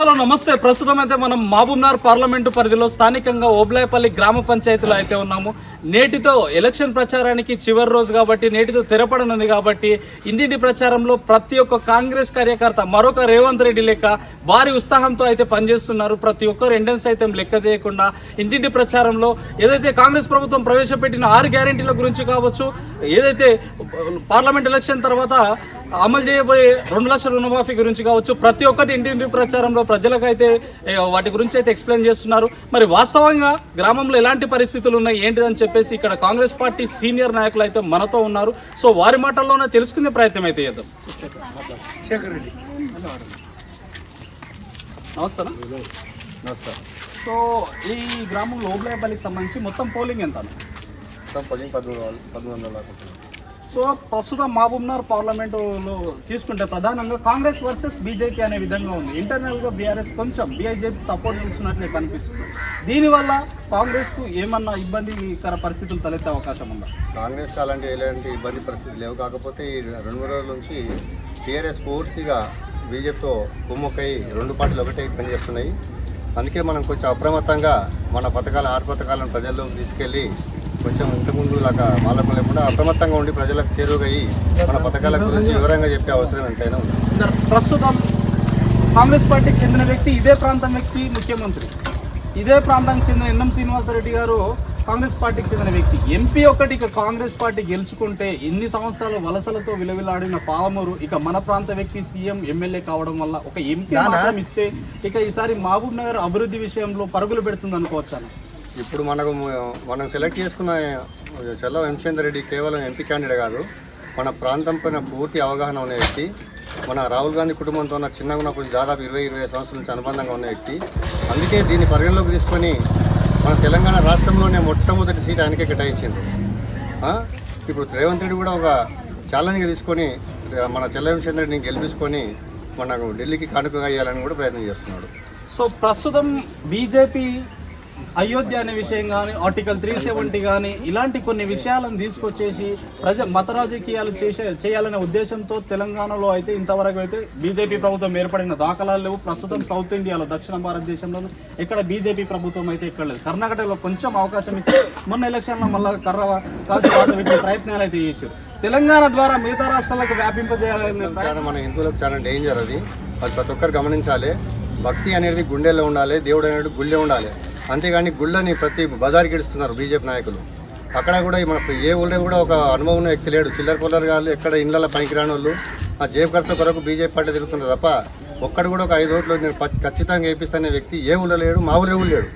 Hello నమస్తే. ప్రస్తుతం అయితే మనం మహబూబ్నగర్ పార్లమెంటు పరిధిలో స్థానికంగా ఓబ్లాయపల్లి గ్రామ పంచాయతీలో అయితే ఉన్నాము. నేటితో ఎలక్షన్ ప్రచారానికి చివరి రోజు కాబట్టి నేటితో తెరపడనుంది కాబట్టి ఇంటింటి ప్రచారంలో ప్రతి ఒక్క కాంగ్రెస్ కార్యకర్త మరొక రేవంత్ రెడ్డి లెక్క భారీ ఉత్సాహంతో అయితే పనిచేస్తున్నారు. ప్రతి ఒక్కరు ఎండెన్స్ అయితే లెక్క చేయకుండా ఇంటింటి ప్రచారంలో ఏదైతే కాంగ్రెస్ ప్రభుత్వం ప్రవేశపెట్టిన 6 గ్యారెంటీల గురించి కావచ్చు, ఏదైతే పార్లమెంట్ ఎలక్షన్ తర్వాత అమలు చేయబోయే 2 లక్షల రుణమాఫీ గురించి కావచ్చు, ప్రతి ఒక్కటి ఇంటింటి ప్రచారంలో ప్రజలకైతే వాటి గురించి అయితే ఎక్స్ప్లెయిన్ చేస్తున్నారు. మరి వాస్తవంగా గ్రామంలో ఎలాంటి పరిస్థితులు ఉన్నాయి ఏంటిదని చెప్పేసి ఇక్కడ కాంగ్రెస్ పార్టీ సీనియర్ నాయకులు అయితే మనతో ఉన్నారు. సో వారి మాటల్లోనే తెలుసుకునే ప్రయత్నం అయితే చేద్దాం. నమస్కారం. నమస్కారం. సో ఈ గ్రామంలో ఓబ్లాయపల్లికి సంబంధించి మొత్తం పోలింగ్ ఎంత? మొత్తం పోలింగ్ 1300. సో ప్రస్తుతం మహబూబ్నగర్ పార్లమెంటులో తీసుకుంటే ప్రధానంగా కాంగ్రెస్ వర్సెస్ బీజేపీ అనే విధంగా ఉంది. ఇంటర్నల్గా బీఆర్ఎస్ కొంచెం బీజేపీ సపోర్ట్ చేస్తున్నట్లే కనిపిస్తుంది. దీనివల్ల కాంగ్రెస్కు ఏమన్నా ఇబ్బందికర పరిస్థితులు తలెత్తే అవకాశం ఉందా? కాంగ్రెస్కి ఎలాంటి ఇబ్బంది పరిస్థితులు లేవు. కాకపోతే ఈ 2-3 రోజుల నుంచి టీఆర్ఎస్ పూర్తిగా బీజేపీతో కుమ్మక్కై 2 పార్టీలు ఒకటే పనిచేస్తున్నాయి. అందుకే మనం కొంచెం అప్రమత్తంగా మన 6 పథకాలను ప్రజల్లోకి తీసుకెళ్ళి కొంచెం ఇంతకుముందు లాగా మాలకు లేకుండా అప్రమత్తంగా ఉండి ప్రజలకు చేరువయ్యి మన పథకాల గురించి వివరంగా చెప్పే అవసరం ఎంతైనా ఉంది. ప్రస్తుతం కాంగ్రెస్ పార్టీకి చెందిన వ్యక్తి, ఇదే ప్రాంతం వ్యక్తి ముఖ్యమంత్రి, ఇదే ప్రాంతానికి చెందిన ఎన్ఎం శ్రీనివాసరెడ్డి గారు కాంగ్రెస్ పార్టీకి చెందిన వ్యక్తి. ఎంపీ ఒకటి ఇక కాంగ్రెస్ పార్టీ గెలుచుకుంటే ఇన్ని సంవత్సరాలు వలసలతో విలవిలాడిన పాలమూరు ఇక మన ప్రాంత వ్యక్తి సీఎం ఎమ్మెల్యే కావడం వల్ల ఒక ఎంపీ మాత్రం ఇస్తే ఇక ఈసారి మహబూబ్నగర్ అభివృద్ధి విషయంలో పరుగులు పెడుతుంది అనుకోవచ్చాను. ఇప్పుడు మనం సెలెక్ట్ చేసుకున్న చల్ల వెంకటేశ్వర రెడ్డి కేవలం ఎంపీ క్యాండిడేట్ కాదు, మన ప్రాంతం పైన పూర్తి అవగాహన ఉన్న వ్యక్తి. మన రాహుల్ గాంధీ కుటుంబంతో ఉన్న చిన్నగా ఉన్నప్పుడు దాదాపు 20-25 సంవత్సరాల నుంచి అనుబంధంగా ఉన్న వ్యక్తి. అందుకే దీన్ని పరిగణలోకి తీసుకొని మన తెలంగాణ రాష్ట్రంలోనే మొట్టమొదటి సీట్ ఆయనకే కేటాయించింది. ఇప్పుడు రేవంత్ రెడ్డి కూడా ఒక ఛాలెంజ్గా తీసుకొని మన చల్ల వెంకటేశ్వర రెడ్డిని గెలిపించుకొని మనకు ఢిల్లీకి కానుకగా వేయాలని కూడా ప్రయత్నం చేస్తున్నాడు. సో ప్రస్తుతం బీజేపీ అయోధ్య అనే విషయం కానీ, ఆర్టికల్ 370 కానీ ఇలాంటి కొన్ని విషయాలను తీసుకొచ్చేసి మత రాజకీయాలు చేయాలనే ఉద్దేశంతో తెలంగాణలో అయితే ఇంతవరకు అయితే బీజేపీ ప్రభుత్వం ఏర్పడిన దాఖలాలు లేవు. ప్రస్తుతం సౌత్ ఇండియాలో, దక్షిణ భారతదేశంలో ఇక్కడ బీజేపీ ప్రభుత్వం అయితే ఇక్కడ లేదు. కర్ణాటకలో కొంచెం అవకాశం ఇచ్చి మొన్న ఎలక్షన్లో మళ్ళీ పెట్టే ప్రయత్నాలు అయితే చేశారు. తెలంగాణ ద్వారా మిగతా రాష్ట్రాలకు వ్యాపింపజేయాలని మన హిందువులకు చాలా డేంజర్. అది ప్రతి ఒక్కరు గమనించాలి. భక్తి అనేది గుండెల్లో ఉండాలి, దేవుడు అనేది గుళ్ళే ఉండాలి. అంతేగాని గుళ్ళని ప్రతి బజార్కి ఇడుస్తున్నారు బీజేపీ నాయకులు. అక్కడ కూడా మన ఏ ఊళ్ళో కూడా ఒక అనుభవం ఉన్న వ్యక్తి లేడు. చిల్లర పొల్లరు కాదు, ఎక్కడ ఇళ్ళ పనికి రాని వాళ్ళు ఆ జేబు ఖర్చుల కొరకు బీజేపీ పార్టీ తిరుగుతున్నారు తప్ప ఒక్కడు కూడా ఒక 5 ఓట్లు నేను ఖచ్చితంగా వేపిస్తానే వ్యక్తి ఏ ఊళ్ళో లేడు, మా ఊళ్ళో లేడు.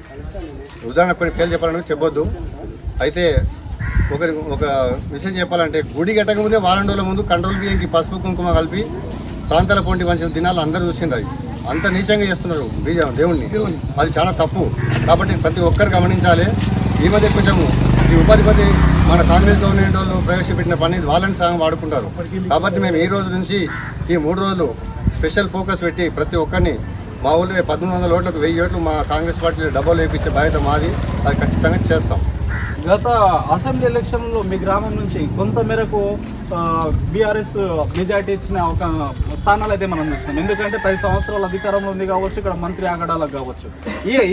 ఉదాహరణ కొన్ని పేర్లు చెప్పాలంటే చెప్పొద్దు. అయితే ఒక విషయం చెప్పాలంటే గుడి కట్టక ముందే వారం రోజుల ముందు కంట్రోల్ బియ్యంకి పసుపు కుంకుమ కలిపి ప్రాంతాల పొంటి వంచిన దినాలు అందరూ చూసింది. అది అంత నీచంగా చేస్తున్నారు దేవుణ్ణి. అది చాలా తప్పు. కాబట్టి ప్రతి ఒక్కరు గమనించాలి. ఈ మధ్య కొంచెము ఈ ఉపాధిపతి మన కాంగ్రెస్ గవర్నమెంట్ వాళ్ళు ప్రవేశపెట్టిన పని వాళ్ళని సగం వాడుకుంటారు. కాబట్టి మేము ఈ రోజు నుంచి ఈ 3 రోజులు స్పెషల్ ఫోకస్ పెట్టి ప్రతి ఒక్కరిని మా ఊళ్ళో 1300 ఓట్లకు 1000 ఓట్లు మా కాంగ్రెస్ పార్టీలో డబ్బులు వేయించే బాధ్యత మాది. అది ఖచ్చితంగా చేస్తాం. గత అసెంబ్లీ ఎలక్షన్లో మీ గ్రామం నుంచి కొంత మేరకు బీఆర్ఎస్ మెజార్టీ ఇచ్చిన ఒక స్థానాలు అయితే మనం చూస్తున్నాం. ఎందుకంటే 10 సంవత్సరాల అధికారంలో ఉంది కావచ్చు, ఇక్కడ మంత్రి ఆగడాలకు కావచ్చు.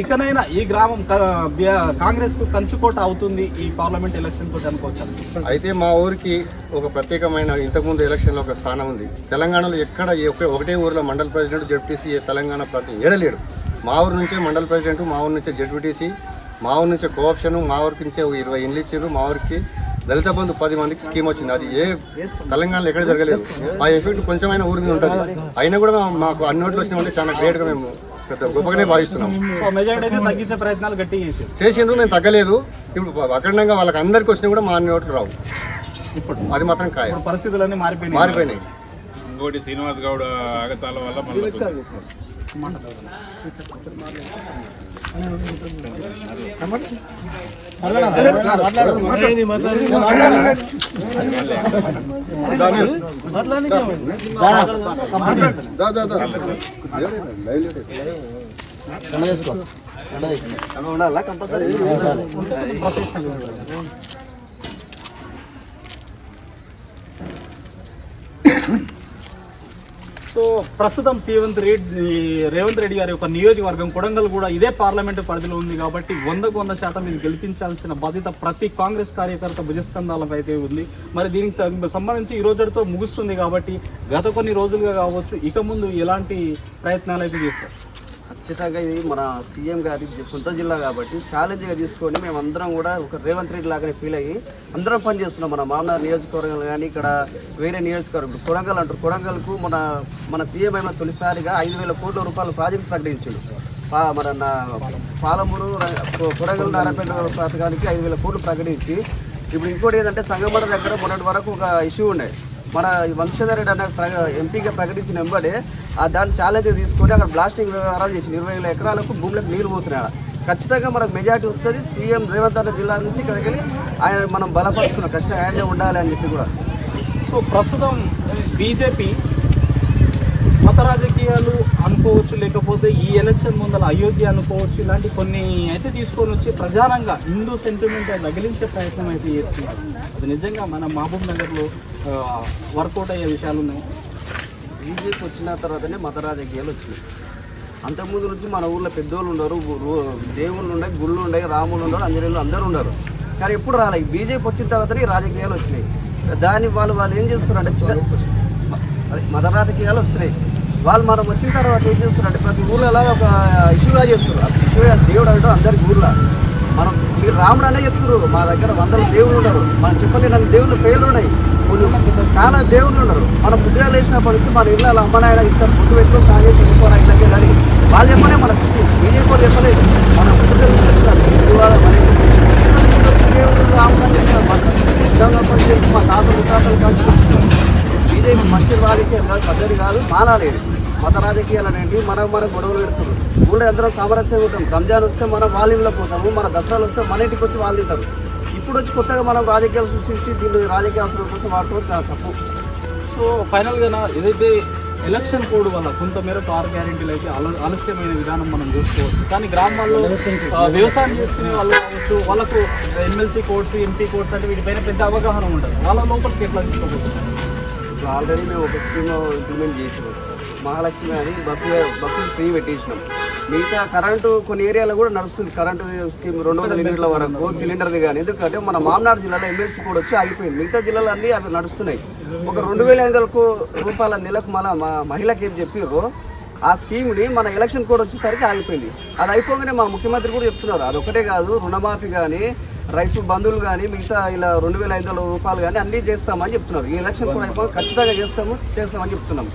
ఇకనైనా ఈ గ్రామం కాంగ్రెస్కు కంచుకోట అవుతుంది ఈ పార్లమెంట్ ఎలక్షన్ తోటి అనుకోవచ్చు. అయితే మా ఊరికి ఒక ప్రత్యేకమైన ఇంతకుముందు ఎలక్షన్లో ఒక స్థానం ఉంది. తెలంగాణలో ఎక్కడ ఒకటే ఊరిలో మండల ప్రెసిడెంట్, జెడ్పీటీసీ తెలంగాణ ప్రతి ఏడలేడు. మా ఊరు నుంచే మండల ప్రెసిడెంట్, మా ఊరు నుంచే జెడ్పీటీసీ, మా ఊరి నుంచే కోఆప్షన్, మా ఊరికి నుంచే 20 ఇండ్లు ఇచ్చారు. మా ఊరికి దళిత బంధు 10 మందికి స్కీమ్ వచ్చింది. అది ఏ తెలంగాణలో ఎక్కడ జరగలేదు. ఆ ఎఫెక్ట్ కొంచెమైనా ఊరి మీద ఉంటుంది. అయినా కూడా మాకు అన్ని ఓట్లు వచ్చినామంటే చాలా గ్రేట్గా మేము పెద్ద గొప్పగానే భావిస్తున్నాం. తగ్గించే ప్రయత్నాలు గట్టిగా చేసిండ్రు, మేము తగ్గలేదు. ఇప్పుడు అఖండంగా వాళ్ళకి అందరికి వచ్చినా కూడా మా అన్ని ఓట్లు రావు. ఇప్పుడు అది మాత్రం ఖాయం. పరిస్థితులన్నీ మారిపోయినాయి. ఇంకోటి శ్రీనివాస్ గౌడ్ ఆగతాల వల్ల సో సో ప్రస్తుతం రేవంత్ రెడ్డి గారి యొక్క నియోజకవర్గం కొడంగల్ కూడా ఇదే పార్లమెంటు పరిధిలో ఉంది కాబట్టి 100% ఇది గెలిపించాల్సిన బాధ్యత ప్రతి కాంగ్రెస్ కార్యకర్త భుజస్కంధాలపై అయితే ఉంది. మరి దీనికి సంబంధించి ఈ రోజుతో ముగుస్తుంది కాబట్టి గత కొన్ని రోజులుగా కావచ్చు ఇక ముందు ఎలాంటి ప్రయత్నాలు అయితే చేస్తారు? ఖచ్చితంగా ఇది మన సీఎం గారి సొంత జిల్లా కాబట్టి ఛాలెంజ్గా తీసుకొని మేమందరం కూడా ఒక రేవంత్ రెడ్డి లాగానే ఫీల్ అయ్యి అందరం పనిచేస్తున్నాం. మన మామనార్ నియోజకవర్గాలు కానీ ఇక్కడ వేరే నియోజకవర్గం కొడంగల్ అంటారు. కొడంగల్కు మన సీఎం అయిన తొలిసారిగా 5,000 కోట్ల రూపాయల ప్రాజెక్ట్ ప్రకటించాడు. మన పాలమూరు కొడంగల్ నారాయణపేట పథకానికి 5,000 కోట్లు ప్రకటించి ఇప్పుడు ఇంకోటి ఏంటంటే సంగమర దగ్గర మొన్నటి వరకు ఒక ఇష్యూ ఉండే. మన వంశధర్ రెడ్డి అనే ఎంపీగా ప్రకటించిన వెంబడే దాన్ని ఛాలెంజ్ తీసుకొని అక్కడ బ్లాస్టింగ్ వ్యవహారాలు చేసి 20,000 ఎకరాలకు భూములకు నీరు పోతున్నాయి. ఖచ్చితంగా మనకు మెజార్టీ వస్తుంది. సీఎం రేవంత్ రెడ్డి జిల్లా నుంచి ఇక్కడికి వెళ్ళి ఆయన మనం బలపరుస్తున్నాం. ఖచ్చితంగా ఆయనే ఉండాలి అని చెప్పి కూడా. సో ప్రస్తుతం బీజేపీ మత రాజకీయాలు అనుకోవచ్చు, లేకపోతే ఈ ఎలక్షన్ ముందర అయోధ్య అనుకోవచ్చు, ఇలాంటి కొన్ని అయితే తీసుకొని వచ్చి ప్రధానంగా హిందూ సెంటిమెంట్ తగిలించే ప్రయత్నం అయితే చేస్తున్నారు. అది నిజంగా మన మహబూబ్ నగర్లో వర్కౌట్ అయ్యే విషయాలు ఉన్నాయి. బీజేపీ వచ్చిన తర్వాతనే మత రాజకీయాలు వచ్చినాయి. అంతకుముందు నుంచి మన ఊళ్ళో పెద్దోళ్ళు ఉన్నారు, దేవుళ్ళు ఉన్నాయి, గుళ్ళు ఉన్నాయి, రాములు ఉన్నారు, అంజనేయులు అందరూ ఉన్నారు. కానీ ఎప్పుడు రాలేదు. బీజేపీ వచ్చిన తర్వాతనే రాజకీయాలు వచ్చినాయి. దాన్ని వాళ్ళు ఏం చేస్తున్నారంటే మత రాజకీయాలు వస్తున్నాయి. వాళ్ళు మనం వచ్చిన తర్వాత ఏం చేస్తున్నారంటే ప్రతి ఊళ్ళో అలాగే ఒక ఇష్యూగా చేస్తున్నారు. ఆ ఇష్యూగా దేవుడు అంటారు అందరికి ఊళ్ళో. మనం మీరు రాముడు అనే చెప్తున్నారు. మా దగ్గర 100 దేవుళ్ళు ఉన్నారు. మనం చెప్పలేని దేవుళ్ళ పేర్లు ఉన్నాయి. చాలా దేవుళ్ళు ఉన్నారు. మనం ముద్ర వేసినప్పటి నుంచి మన ఇళ్ళ అమ్మ నాయన ఇస్తారు ముద్దు పెట్టుకొని తాగేసి వెళ్ళిపోరా ఇళ్ళకి వెళ్ళాలి. వాళ్ళు చెప్పలే మనకు బీజేపీ కూడా చెప్పలేదు. మన ముద్ర వివాదం అనేది దేవుడు రాముడు అని చెప్పిన మా తాత ముత్తాతలు కాదు. బీజేపీ మంచి రాజకీయం కాదు, పద్ధతి కాదు, మానాలేదు. మత రాజకీయాలు అనేవి మనం గొడవలు పెడుతున్నారు. ఊళ్ళో అందరం సామరస్యంగా ఉంటాం. రంజాన్ వస్తే మనం వాళ్ళ ఇంట్లో పోతాము, మన దసరాలు వస్తే మన ఇంటికి వచ్చి వాళ్ళు తింటారు. ఇప్పుడు వచ్చి కొత్తగా మనం రాజకీయాలు సృష్టించి దీన్ని రాజకీయ అవసరం కోసం వాడుకోవచ్చు చాలా తప్పు. సో ఫైనల్గా ఏదైతే ఎలక్షన్ కోడ్ వల్ల కొంతమేరకు 6 గ్యారెంటీలు అయితే ఆలస్యమైన విధానం మనం చూసుకోవచ్చు. కానీ గ్రామాల్లో వ్యవసాయం చేసుకునే వాళ్ళు కావచ్చు, వాళ్ళకు ఎమ్మెల్సీ కోడ్స్, ఎంపీ కోడ్స్ అంటే వీటిపైన పెద్ద అవగాహన ఉంటుంది. వాళ్ళ లోపలికి ఎట్లా తీసుకోబోతున్నారు? ఇప్పుడు ఆల్రెడీ మేము ఒక స్కీమ్ ఇంప్లిమెంట్ చేసినాం. మహాలక్ష్మి అని బస్సులు ఫ్రీ పెట్టేసినాం. మిగతా కరెంటు కొన్ని ఏరియాలో కూడా నడుస్తుంది. కరెంటు స్కీమ్ 200 యూనిట్ల వరకు సిలిండర్ది కానీ. ఎందుకంటే మన మామనార్ జిల్లాలో ఎమ్మెల్సీ కూడా వచ్చి ఆగిపోయింది. మిగతా జిల్లాలో అన్నీ అవి నడుస్తున్నాయి. ఒక 2,500 రూపాయల నెలకు మన మహిళకి ఏం చెప్పారో ఆ స్కీమ్ని మన ఎలక్షన్ కోడ్ వచ్చేసరికి ఆగిపోయింది. అది అయిపోగానే మా ముఖ్యమంత్రి కూడా చెప్తున్నారు అదొకటే కాదు, రుణమాఫీ కానీ, రైతు బంధువులు కానీ, మిగతా ఇలా 2,500 రూపాయలు కానీ అన్నీ చేస్తామని చెప్తున్నారు. ఈ ఎలక్షన్ కూడా అయిపోయి ఖచ్చితంగా చేస్తామని చెప్తున్నాం.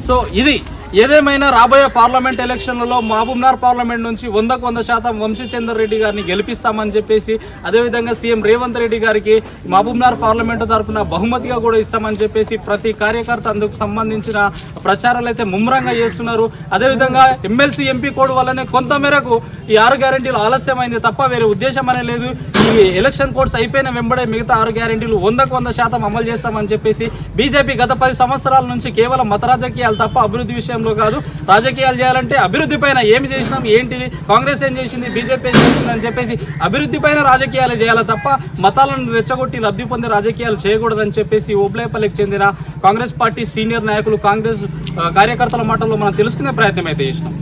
సో ఇది ఏదేమైనా రాబోయే పార్లమెంట్ ఎలక్షన్లలో మహబూబ్నగర్ పార్లమెంట్ నుంచి 100% వంశీచందర్ రెడ్డి గారిని గెలిపిస్తామని చెప్పేసి, అదేవిధంగా సీఎం రేవంత్ రెడ్డి గారికి మహబూబ్నగర్ పార్లమెంటు తరఫున బహుమతిగా కూడా ఇస్తామని చెప్పేసి ప్రతి కార్యకర్త అందుకు సంబంధించిన ప్రచారాలు అయితే ముమ్మరంగా చేస్తున్నారు. అదేవిధంగా ఎమ్మెల్సీ ఎంపీ కోడ్ వల్లనే కొంతమేరకు ఈ 6 గ్యారెంటీలు ఆలస్యమైంది తప్ప వేరే ఉద్దేశం అనే లేదు. ఈ ఎలక్షన్ కోడ్స్ అయిపోయిన వెంబడే మిగతా 6 గ్యారెంటీలు 100% అమలు చేస్తామని చెప్పేసి బీజేపీ గత 10 సంవత్సరాల నుంచి కేవలం మత రాజకీయాలు తప్ప అభివృద్ధి విషయంలో కాదు, రాజకీయాలు చేయాలంటే అభివృద్ధి పైన ఏమి చేసినాం, ఏంటిది కాంగ్రెస్ ఏం చేసింది, బీజేపీ ఏం చేసింది అని చెప్పేసి అభివృద్ధి పైన రాజకీయాలు చేయాలి తప్ప మతాలను రెచ్చగొట్టి లబ్ధి పొందే రాజకీయాలు చేయకూడదని చెప్పేసి ఓబ్లేపల్లికి చెందిన కాంగ్రెస్ పార్టీ సీనియర్ నాయకులు, కాంగ్రెస్ కార్యకర్తల మాటల్లో మనం తెలుసుకునే ప్రయత్నం అయితే చేసినాం.